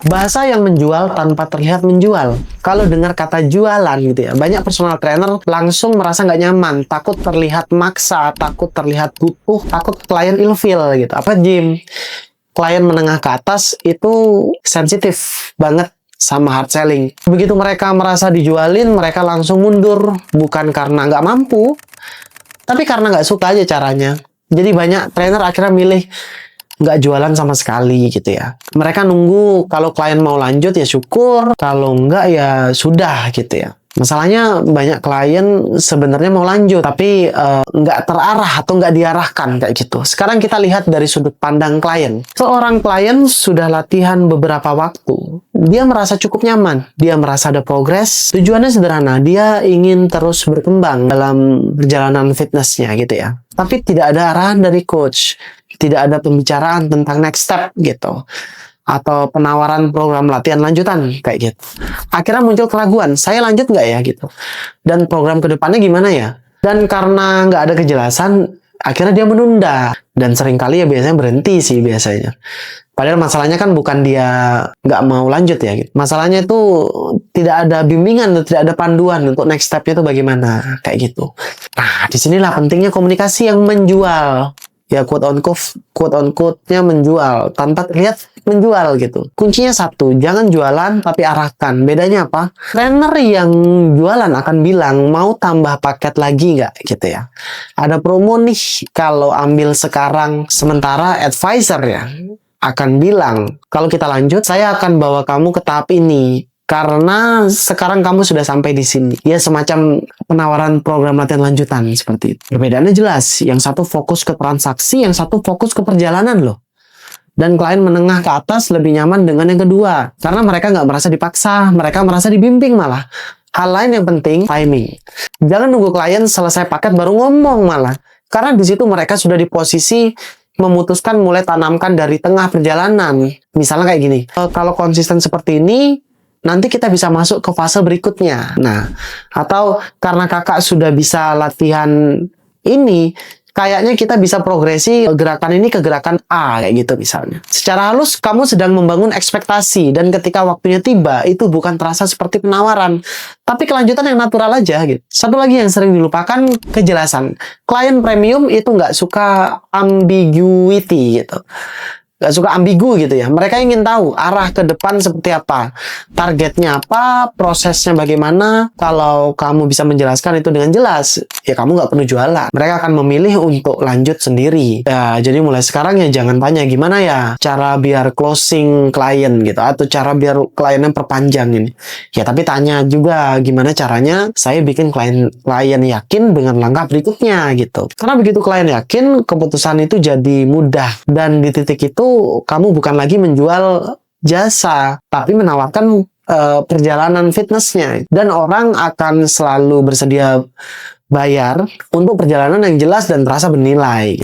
Bahasa yang menjual tanpa terlihat menjual. Kalau dengar kata jualan gitu ya, banyak personal trainer langsung merasa nggak nyaman, takut terlihat maksa, takut terlihat butuh, takut klien ilfeel gitu. Apa gym? Klien menengah ke atas itu sensitif banget sama hard selling. Begitu mereka merasa dijualin, mereka langsung mundur. Bukan karena nggak mampu, tapi karena nggak suka aja caranya. Jadi banyak trainer akhirnya milih nggak jualan sama sekali gitu ya. Mereka nunggu kalau klien mau lanjut ya syukur, kalau nggak ya sudah gitu ya. Masalahnya banyak klien sebenarnya mau lanjut, tapi nggak terarah atau nggak diarahkan kayak gitu. Sekarang kita lihat dari sudut pandang klien. Seorang klien sudah latihan beberapa waktu. Dia merasa cukup nyaman. Dia merasa ada progres. Tujuannya sederhana. Dia ingin terus berkembang dalam perjalanan fitnessnya gitu ya. Tapi tidak ada arahan dari coach. Tidak ada pembicaraan tentang next step gitu. Atau penawaran program latihan lanjutan kayak gitu. Akhirnya muncul keraguan, saya lanjut nggak ya gitu. Dan program kedepannya gimana ya? Dan karena nggak ada kejelasan, akhirnya dia menunda. Dan seringkali ya biasanya berhenti sih biasanya. Padahal masalahnya kan bukan dia nggak mau lanjut ya gitu. Masalahnya itu tidak ada bimbingan, tidak ada panduan untuk next step-nya itu bagaimana kayak gitu. Nah, disinilah pentingnya komunikasi yang menjual. Ya quote on quote-nya menjual tanpa terlihat menjual gitu. Kuncinya satu, jangan jualan tapi arahkan. Bedanya apa? Trainer yang jualan akan bilang mau tambah paket lagi nggak gitu ya. Ada promo nih kalau ambil sekarang, sementara advisor ya akan bilang kalau kita lanjut saya akan bawa kamu ke tahap ini. Karena sekarang kamu sudah sampai di sini. Ya semacam penawaran program latihan lanjutan seperti itu. Perbedaannya jelas. Yang satu fokus ke transaksi, yang satu fokus ke perjalanan loh. Dan klien menengah ke atas lebih nyaman dengan yang kedua. Karena mereka nggak merasa dipaksa, mereka merasa dibimbing malah. Hal lain yang penting, timing. Jangan nunggu klien selesai paket baru ngomong malah. Karena di situ mereka sudah di posisi memutuskan mulai tanamkan dari tengah perjalanan. Misalnya kayak gini, kalau konsisten seperti ini, nanti kita bisa masuk ke fase berikutnya. Nah, atau karena kakak sudah bisa latihan ini, kayaknya kita bisa progresi gerakan ini ke gerakan A, kayak gitu misalnya. Secara halus, kamu sedang membangun ekspektasi, dan ketika waktunya tiba, itu bukan terasa seperti penawaran, tapi kelanjutan yang natural aja gitu. Satu lagi yang sering dilupakan, kejelasan. Klien premium itu nggak suka ambiguity gitu. Gak suka ambigu gitu ya. Mereka ingin tahu arah ke depan seperti apa, targetnya apa, prosesnya bagaimana. Kalau kamu bisa menjelaskan itu dengan jelas, ya kamu nggak perlu jualan. Mereka akan memilih untuk lanjut sendiri. Ya, jadi mulai sekarang ya jangan tanya gimana ya cara biar closing klien gitu, atau cara biar kliennya perpanjang ini. Ya tapi tanya juga gimana caranya saya bikin klien yakin dengan langkah berikutnya gitu. Karena begitu klien yakin, keputusan itu jadi mudah. Dan di titik itu kamu bukan lagi menjual jasa, tapi menawarkan perjalanan fitnessnya. Dan orang akan selalu bersedia bayar untuk perjalanan yang jelas dan terasa bernilai.